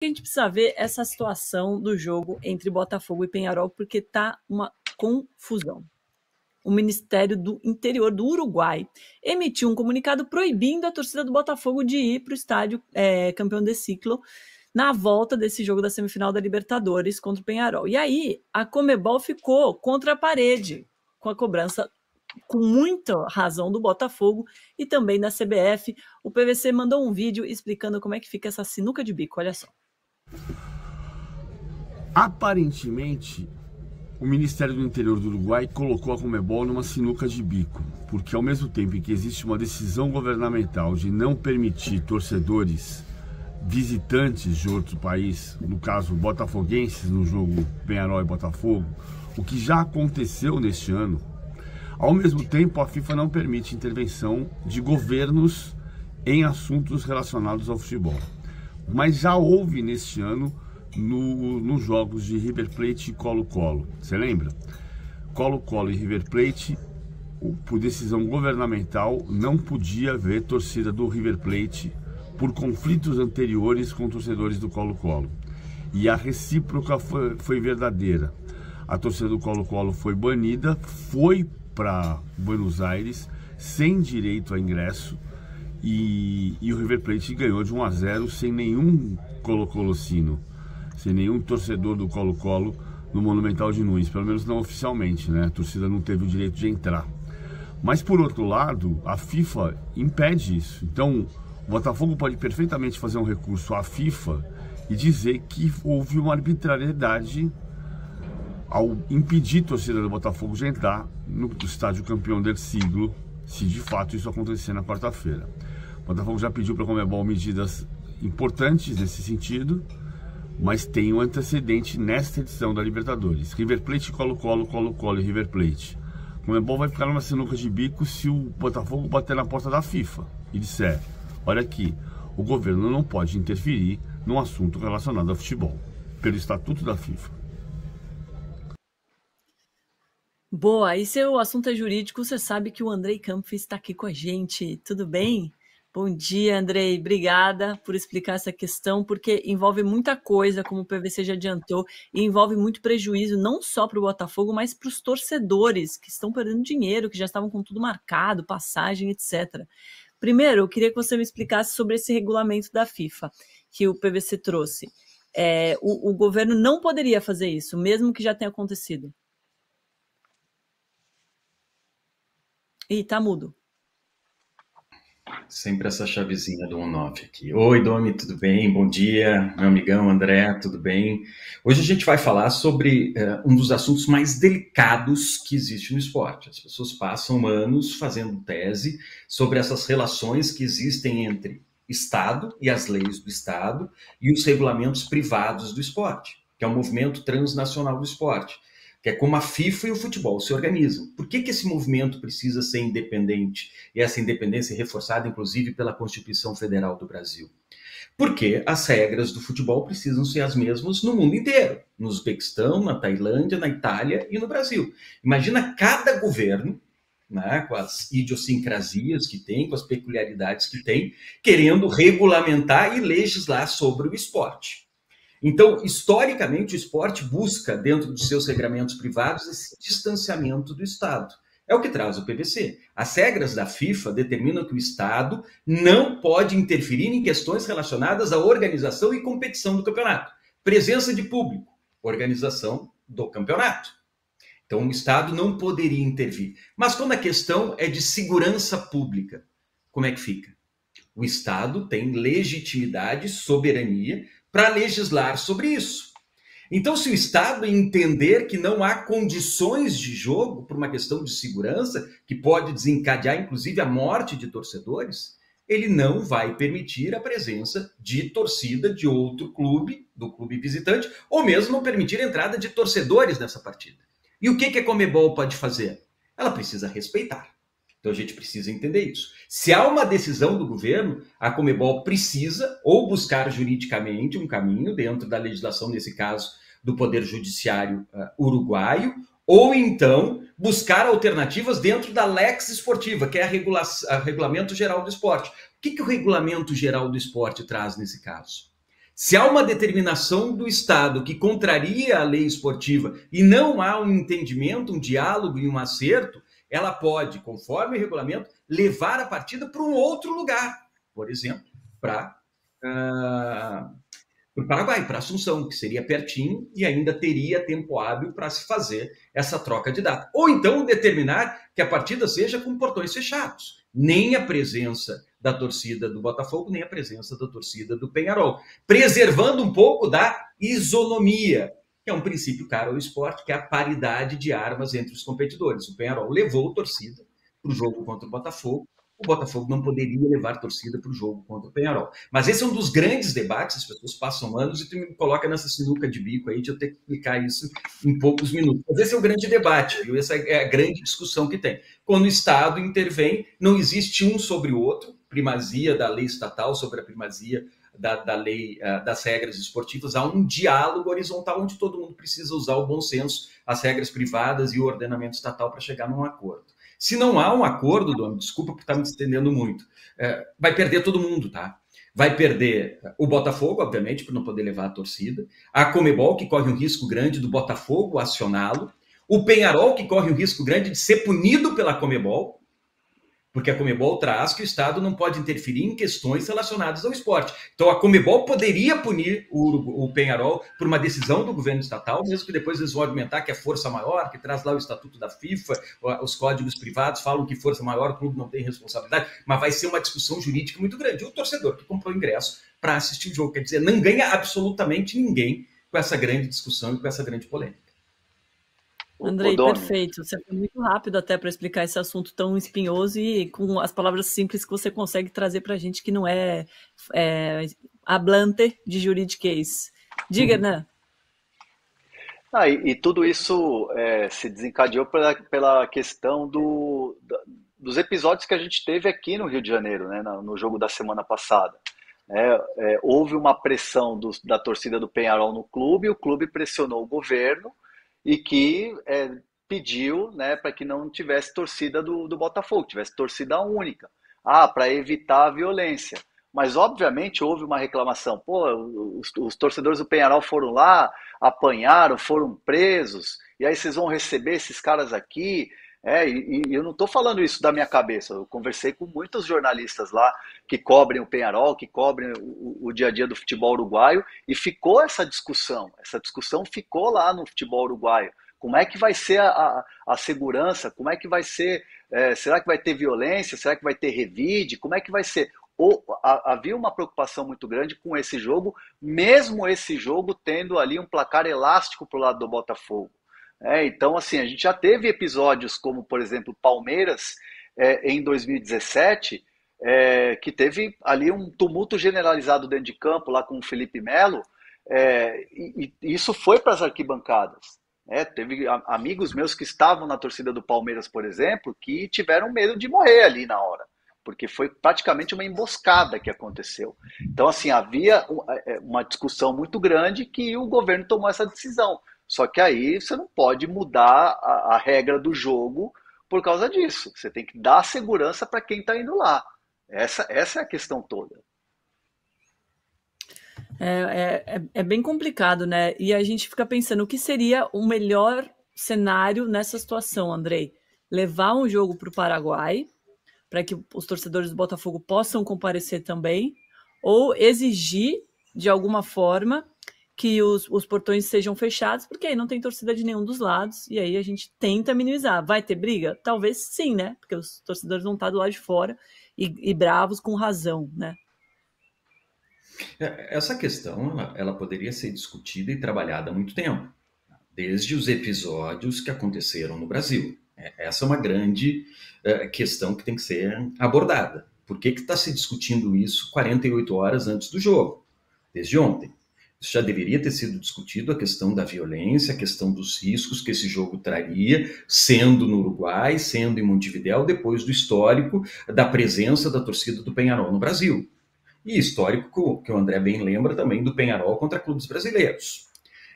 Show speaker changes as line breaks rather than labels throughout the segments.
A gente precisa ver essa situação do jogo entre Botafogo e Peñarol, porque tá uma confusão. O Ministério do Interior do Uruguai emitiu um comunicado proibindo a torcida do Botafogo de ir para o estádio campeão de ciclo na volta desse jogo da semifinal da Libertadores contra o Peñarol. E aí, a Conmebol ficou contra a parede com a cobrança, com muita razão, do Botafogo e também da CBF. O PVC mandou um vídeo explicando como é que fica essa sinuca de bico, olha só.
Aparentemente, o Ministério do Interior do Uruguai colocou a Conmebol numa sinuca de bico, porque ao mesmo tempo em que existe uma decisão governamental de não permitir torcedores visitantes de outro país, no caso botafoguenses no jogo Peñarol e Botafogo, o que já aconteceu neste ano, ao mesmo tempo a FIFA não permite intervenção de governos em assuntos relacionados ao futebol. Mas já houve neste ano nos jogos de River Plate e Colo-Colo. Você lembra? Colo-Colo e River Plate, por decisão governamental, não podia haver torcida do River Plate por conflitos anteriores com torcedores do Colo-Colo. E a recíproca foi verdadeira. A torcida do Colo-Colo foi banida, foi para Buenos Aires sem direito a ingresso e o River Plate ganhou de 1-0 sem nenhum colo-colocino, sem nenhum torcedor do Colo-Colo no Monumental de Nunes, pelo menos não oficialmente, né? A torcida não teve o direito de entrar. Mas por outro lado, a FIFA impede isso. Então, o Botafogo pode perfeitamente fazer um recurso à FIFA e dizer que houve uma arbitrariedade ao impedir a torcida do Botafogo de entrar no estádio campeão del siglo, se de fato isso acontecer na quarta-feira. O Botafogo já pediu para a Conmebol medidas importantes nesse sentido, mas tem um antecedente nesta edição da Libertadores. River Plate, Colo-Colo, Colo-Colo e River Plate. A Conmebol vai ficar numa sinuca de bico se o Botafogo bater na porta da FIFA e disser: olha aqui, o governo não pode interferir num assunto relacionado ao futebol, pelo estatuto da FIFA.
Boa, e se o assunto é jurídico, você sabe que o Andrei Kampf está aqui com a gente. Tudo bem? Bom dia, Andrei. Obrigada por explicar essa questão, porque envolve muita coisa, como o PVC já adiantou, e envolve muito prejuízo, não só para o Botafogo, mas para os torcedores, que estão perdendo dinheiro, que já estavam com tudo marcado, passagem, etc. Primeiro, eu queria que você me explicasse sobre esse regulamento da FIFA, que o PVC trouxe. O governo não poderia fazer isso, mesmo que já tenha acontecido. Ih, tá mudo.
Sempre essa chavezinha do on-off aqui. Oi, Domi, tudo bem? Bom dia, meu amigão André, tudo bem? Hoje a gente vai falar sobre um dos assuntos mais delicados que existe no esporte. As pessoas passam anos fazendo tese sobre essas relações que existem entre Estado e as leis do Estado e os regulamentos privados do esporte, que é o movimento transnacional do esporte, que é como a FIFA e o futebol se organizam. Por que esse movimento precisa ser independente? E essa independência é reforçada, inclusive, pela Constituição Federal do Brasil. Porque as regras do futebol precisam ser as mesmas no mundo inteiro. No Uzbequistão, na Tailândia, na Itália e no Brasil. Imagina cada governo, né, com as idiosincrasias que tem, com as peculiaridades que tem, querendo regulamentar e legislar sobre o esporte. Então, historicamente, o esporte busca, dentro dos seus regramentos privados, esse distanciamento do Estado. É o que traz o PVC. As regras da FIFA determinam que o Estado não pode interferir em questões relacionadas à organização e competição do campeonato. Presença de público, organização do campeonato. Então, o Estado não poderia intervir. Mas como a questão é de segurança pública, como é que fica? O Estado tem legitimidade, soberania, para legislar sobre isso. Então, se o Estado entender que não há condições de jogo por uma questão de segurança, que pode desencadear, inclusive, a morte de torcedores, ele não vai permitir a presença de torcida de outro clube, do clube visitante, ou mesmo não permitir a entrada de torcedores nessa partida. E o que a Conmebol pode fazer? Ela precisa respeitar. Então a gente precisa entender isso. Se há uma decisão do governo, a Conmebol precisa ou buscar juridicamente um caminho dentro da legislação, nesse caso, do Poder Judiciário uruguaio, ou então buscar alternativas dentro da Lex Esportiva, que é a Regulamento Geral do Esporte. O que o Regulamento Geral do Esporte traz nesse caso? Se há uma determinação do Estado que contraria a lei esportiva e não há um entendimento, um diálogo e um acerto, ela pode, conforme o regulamento, levar a partida para um outro lugar. Por exemplo, para o Paraguai, para Assunção, que seria pertinho e ainda teria tempo hábil para se fazer essa troca de data. Ou então determinar que a partida seja com portões fechados. Nem a presença da torcida do Botafogo, nem a presença da torcida do Peñarol. Preservando um pouco da isonomia, que é um princípio caro ao esporte, que é a paridade de armas entre os competidores. O Peñarol levou torcida para o jogo contra o Botafogo não poderia levar torcida para o jogo contra o Peñarol. Mas esse é um dos grandes debates, as pessoas passam anos e tu me coloca nessa sinuca de bico aí de eu ter que explicar isso em poucos minutos. Mas esse é o grande debate, viu? Essa é a grande discussão que tem. Quando o Estado intervém, não existe um sobre o outro, primazia da lei estatal sobre a primazia da lei, das regras esportivas, há um diálogo horizontal onde todo mundo precisa usar o bom senso, as regras privadas e o ordenamento estatal para chegar num acordo. Se não há um acordo, Dom, desculpa por estar me estendendo muito, vai perder todo mundo, tá? Vai perder o Botafogo, obviamente, por não poder levar a torcida, a Conmebol, que corre um risco grande do Botafogo acioná-lo, o Peñarol, que corre um risco grande de ser punido pela Conmebol, porque a Conmebol traz que o Estado não pode interferir em questões relacionadas ao esporte. Então, a Conmebol poderia punir o Peñarol por uma decisão do governo estatal, mesmo que depois eles vão argumentar que é força maior, que traz lá o estatuto da FIFA, os códigos privados falam que força maior, o clube não tem responsabilidade, mas vai ser uma discussão jurídica muito grande. O torcedor que comprou ingresso para assistir o jogo, quer dizer, não ganha absolutamente ninguém com essa grande discussão e com essa grande polêmica.
Andrei, perfeito. Você foi muito rápido até para explicar esse assunto tão espinhoso e com as palavras simples que você consegue trazer para a gente que não é hablante de juridiquês. Diga, Hernan.
E tudo isso se desencadeou pela questão dos episódios que a gente teve aqui no Rio de Janeiro, né, no jogo da semana passada. Houve uma pressão da torcida do Peñarol no clube, o clube pressionou o governo e que pediu, né, para que não tivesse torcida do Botafogo, tivesse torcida única, para evitar a violência. Mas, obviamente, houve uma reclamação. Os torcedores do Peñarol foram lá, apanharam, foram presos, e aí vocês vão receber esses caras aqui. E eu não estou falando isso da minha cabeça, eu conversei com muitos jornalistas lá que cobrem o Peñarol, que cobrem o dia a dia do futebol uruguaio, e ficou essa discussão ficou lá no futebol uruguaio. Como é que vai ser a segurança? Como é que vai ser? Será que vai ter violência? Será que vai ter revide? Como é que vai ser? Havia uma preocupação muito grande com esse jogo, mesmo esse jogo tendo ali um placar elástico para o lado do Botafogo. Então, assim, a gente já teve episódios como, por exemplo, Palmeiras, em 2017, que teve ali um tumulto generalizado dentro de campo, lá com o Felipe Melo, e isso foi para as arquibancadas. Teve amigos meus que estavam na torcida do Palmeiras, por exemplo, que tiveram medo de morrer ali na hora, porque foi praticamente uma emboscada que aconteceu. Então, assim, havia uma discussão muito grande que o governo tomou essa decisão. Só que aí você não pode mudar a regra do jogo por causa disso. Você tem que dar segurança para quem está indo lá. Essa é a questão toda.
É bem complicado, né? E a gente fica pensando o que seria o melhor cenário nessa situação, Andrei? Levar um jogo para o Paraguai, para que os torcedores do Botafogo possam comparecer também, ou exigir, de alguma forma, que os portões sejam fechados, porque aí não tem torcida de nenhum dos lados, e aí a gente tenta minimizar. Vai ter briga? Talvez sim, né? Porque os torcedores vão estar do lado de fora e bravos com razão, né?
Essa questão, ela poderia ser discutida e trabalhada há muito tempo, desde os episódios que aconteceram no Brasil. Essa é uma grande questão que tem que ser abordada. Por que está se discutindo isso 48 horas antes do jogo? Desde ontem. Isso já deveria ter sido discutido, a questão da violência, a questão dos riscos que esse jogo traria, sendo no Uruguai, sendo em Montevidéu, depois do histórico da presença da torcida do Peñarol no Brasil. E histórico, que o André bem lembra também, do Peñarol contra clubes brasileiros.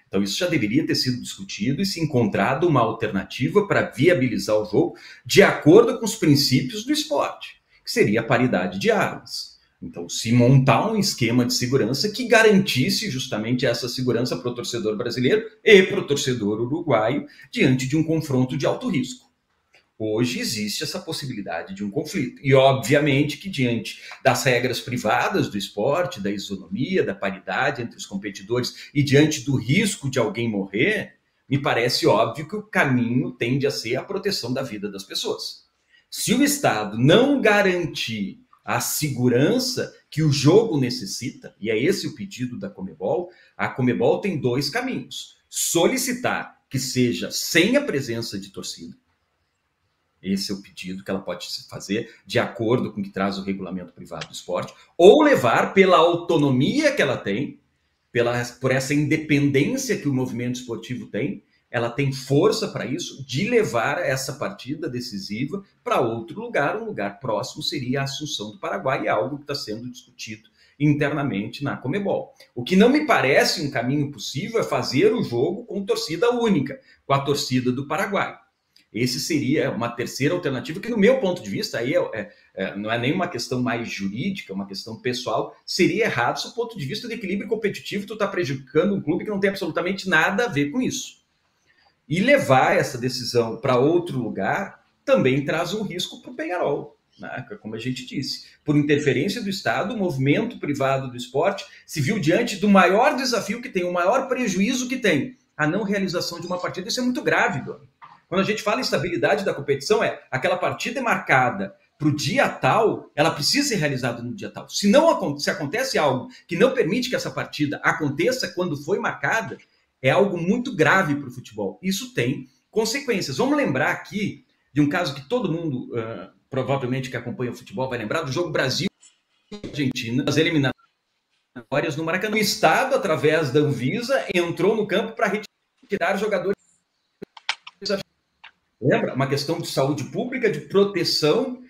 Então isso já deveria ter sido discutido e se encontrado uma alternativa para viabilizar o jogo de acordo com os princípios do esporte, que seria a paridade de armas. Então, se montar um esquema de segurança que garantisse justamente essa segurança para o torcedor brasileiro e para o torcedor uruguaio diante de um confronto de alto risco. Hoje existe essa possibilidade de um conflito. E, obviamente, que diante das regras privadas do esporte, da isonomia, da paridade entre os competidores e diante do risco de alguém morrer, me parece óbvio que o caminho tende a ser a proteção da vida das pessoas. Se o Estado não garantir a segurança que o jogo necessita, e é esse o pedido da Conmebol, a Conmebol tem dois caminhos. Solicitar que seja sem a presença de torcida. Esse é o pedido que ela pode fazer de acordo com o que traz o regulamento privado do esporte, ou levar pela autonomia que ela tem, por essa independência que o movimento esportivo tem, ela tem força para isso, de levar essa partida decisiva para outro lugar. Um lugar próximo seria a Assunção do Paraguai, e é algo que está sendo discutido internamente na Conmebol. O que não me parece um caminho possível é fazer o jogo com torcida única, com a torcida do Paraguai. Esse seria uma terceira alternativa que, no meu ponto de vista, aí não é nem uma questão mais jurídica, é uma questão pessoal, seria errado do ponto de vista do equilíbrio competitivo. Tu está prejudicando um clube que não tem absolutamente nada a ver com isso. E levar essa decisão para outro lugar também traz um risco para o Peñarol, né? Como a gente disse. Por interferência do Estado, o movimento privado do esporte se viu diante do maior desafio que tem, o maior prejuízo que tem, a não realização de uma partida. Isso é muito grave, Doni. Quando a gente fala em estabilidade da competição, aquela partida é marcada para o dia tal, ela precisa ser realizada no dia tal. Se acontece algo que não permite que essa partida aconteça quando foi marcada, é algo muito grave para o futebol. Isso tem consequências. Vamos lembrar aqui de um caso que todo mundo, provavelmente que acompanha o futebol, vai lembrar do jogo Brasil e Argentina, as eliminatórias no Maracanã. O Estado, através da Anvisa, entrou no campo para retirar jogadores. Lembra? Uma questão de saúde pública, de proteção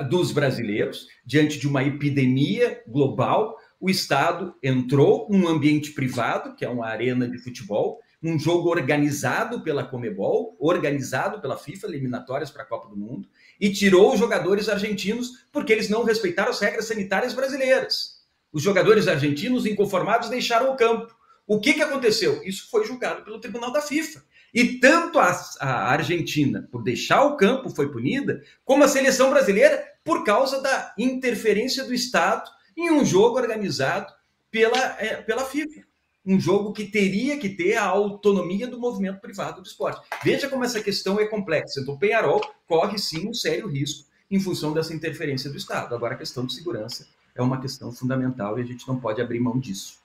dos brasileiros diante de uma epidemia global. O Estado entrou num ambiente privado, que é uma arena de futebol, num jogo organizado pela Conmebol, organizado pela FIFA, eliminatórias para a Copa do Mundo, e tirou os jogadores argentinos porque eles não respeitaram as regras sanitárias brasileiras. Os jogadores argentinos, inconformados, deixaram o campo. O que aconteceu? Isso foi julgado pelo Tribunal da FIFA. E tanto a Argentina, por deixar o campo, foi punida, como a seleção brasileira, por causa da interferência do Estado em um jogo organizado pela FIFA. Um jogo que teria que ter a autonomia do movimento privado do esporte. Veja como essa questão é complexa. Então, o Peñarol corre, sim, um sério risco em função dessa interferência do Estado. Agora, a questão de segurança é uma questão fundamental e a gente não pode abrir mão disso.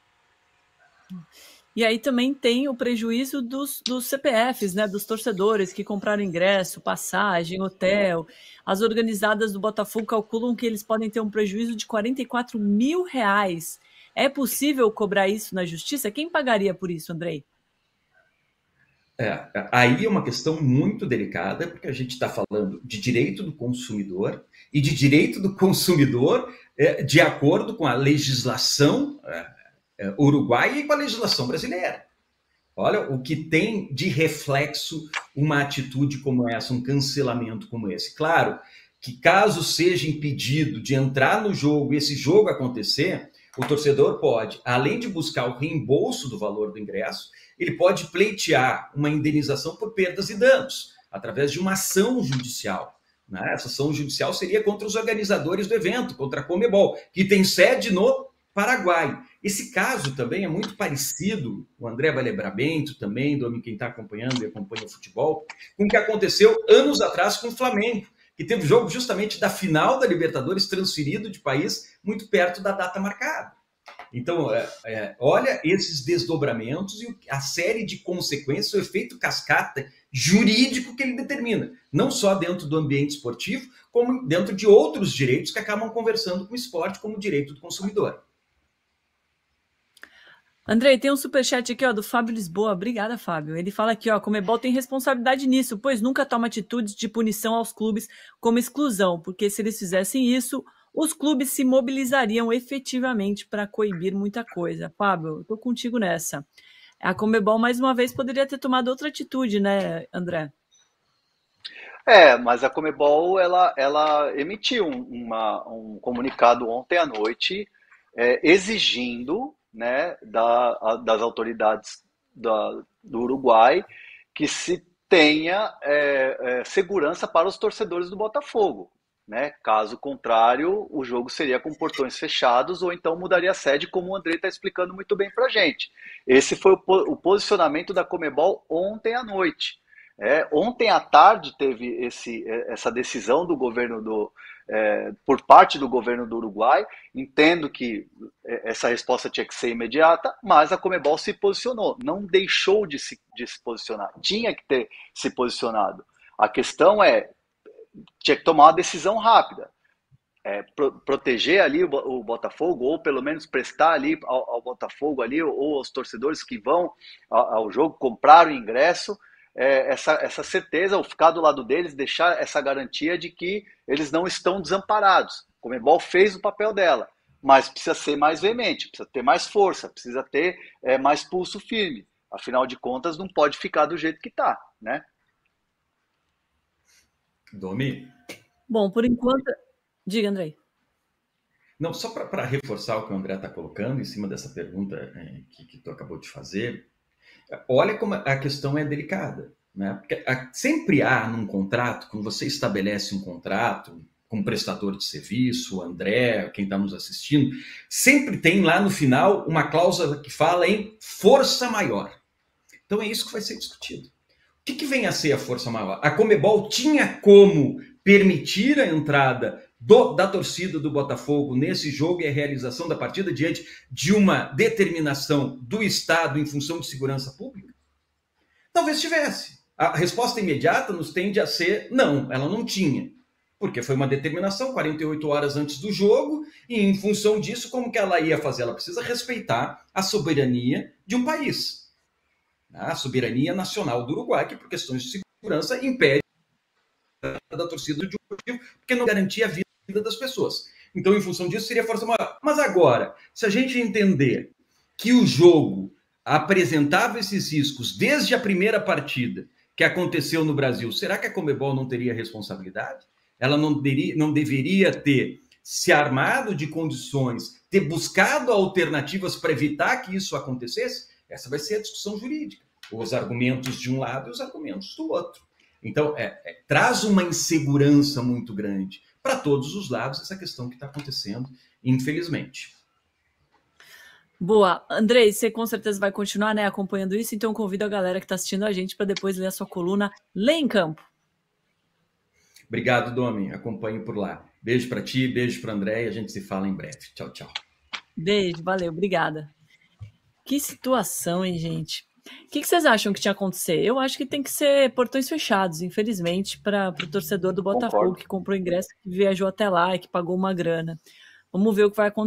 E aí também tem o prejuízo dos CPFs, né, dos torcedores que compraram ingresso, passagem, hotel. As organizadas do Botafogo calculam que eles podem ter um prejuízo de R$44 mil. É possível cobrar isso na justiça? Quem pagaria por isso, Andrei?
Aí é uma questão muito delicada, porque a gente está falando de direito do consumidor e de direito do consumidor de acordo com a legislação uruguaia e com a legislação brasileira. Olha o que tem de reflexo uma atitude como essa, um cancelamento como esse. Claro que caso seja impedido de entrar no jogo e esse jogo acontecer, o torcedor pode, além de buscar o reembolso do valor do ingresso, ele pode pleitear uma indenização por perdas e danos, através de uma ação judicial. Né? Essa ação judicial seria contra os organizadores do evento, contra a Conmebol, que tem sede no Paraguai. Esse caso também é muito parecido, o André vai lembrar bem, tu também, quem está acompanhando e acompanha o futebol, com o que aconteceu anos atrás com o Flamengo, que teve o jogo justamente da final da Libertadores transferido de país muito perto da data marcada. Então, olha esses desdobramentos e a série de consequências, o efeito cascata jurídico que ele determina, não só dentro do ambiente esportivo, como dentro de outros direitos que acabam conversando com o esporte, como o direito do consumidor.
Andrei, tem um superchat aqui, do Fábio Lisboa. Obrigada, Fábio. Ele fala aqui, a Conmebol tem responsabilidade nisso, pois nunca toma atitudes de punição aos clubes como exclusão, porque se eles fizessem isso, os clubes se mobilizariam efetivamente para coibir muita coisa. Fábio, eu estou contigo nessa. A Conmebol, mais uma vez, poderia ter tomado outra atitude, né, André?
Mas a Conmebol ela emitiu um comunicado ontem à noite exigindo, né, das autoridades do Uruguai que se tenha segurança para os torcedores do Botafogo. Né? Caso contrário, o jogo seria com portões fechados ou então mudaria a sede, como o André está explicando muito bem para a gente. Esse foi o posicionamento da Conmebol ontem à noite. Ontem à tarde teve essa decisão do governo por parte do governo do Uruguai. Entendo que essa resposta tinha que ser imediata, mas a Conmebol se posicionou, não deixou de se posicionar, tinha que ter se posicionado. A questão tinha que tomar uma decisão rápida. Proteger ali o Botafogo, ou pelo menos prestar ali ao Botafogo ali, ou aos torcedores que vão ao jogo, comprar o ingresso, essa certeza, ou ficar do lado deles, deixar essa garantia de que eles não estão desamparados. A Conmebol fez o papel dela, mas precisa ser mais veemente, precisa ter mais força, precisa ter mais pulso firme. Afinal de contas, não pode ficar do jeito que está, né?
Domi?
Bom, por enquanto... Diga, Andrei.
Não, só para reforçar o que o André está colocando em cima dessa pergunta que tu acabou de fazer, olha como a questão é delicada, né? Porque sempre há num contrato, quando você estabelece um contrato com um prestador de serviço, o André, quem está nos assistindo, sempre tem lá no final uma cláusula que fala em força maior. Então é isso que vai ser discutido. O que vem a ser a força maior? A Conmebol tinha como permitir a entrada da torcida do Botafogo nesse jogo e a realização da partida diante de uma determinação do Estado em função de segurança pública? Talvez tivesse. A resposta imediata nos tende a ser não, ela não tinha. Porque foi uma determinação 48 horas antes do jogo e em função disso, como que ela ia fazer? Ela precisa respeitar a soberania de um país. A soberania nacional do Uruguai, que por questões de segurança impede da torcida de um motivo, porque não garantia a vida das pessoas. Então, em função disso, seria força maior. Mas agora, se a gente entender que o jogo apresentava esses riscos desde a primeira partida que aconteceu no Brasil, será que a Conmebol não teria responsabilidade? Ela não deveria ter se armado de condições, ter buscado alternativas para evitar que isso acontecesse? Essa vai ser a discussão jurídica. Os argumentos de um lado e os argumentos do outro. Então, traz uma insegurança muito grande para todos os lados essa questão que está acontecendo, infelizmente.
Boa. Andrei, você com certeza vai continuar, né, acompanhando isso, então convido a galera que está assistindo a gente para depois ler a sua coluna Lê em Campo.
Obrigado, Domi. Acompanho por lá. Beijo para ti, beijo para o André e a gente se fala em breve. Tchau, tchau.
Beijo, valeu, obrigada. Que situação, hein, gente? O que vocês acham que tinha que acontecer? Eu acho que tem que ser portões fechados, infelizmente, para o torcedor do Botafogo. Concordo. Que comprou ingresso, que viajou até lá e que pagou uma grana. Vamos ver o que vai acontecer.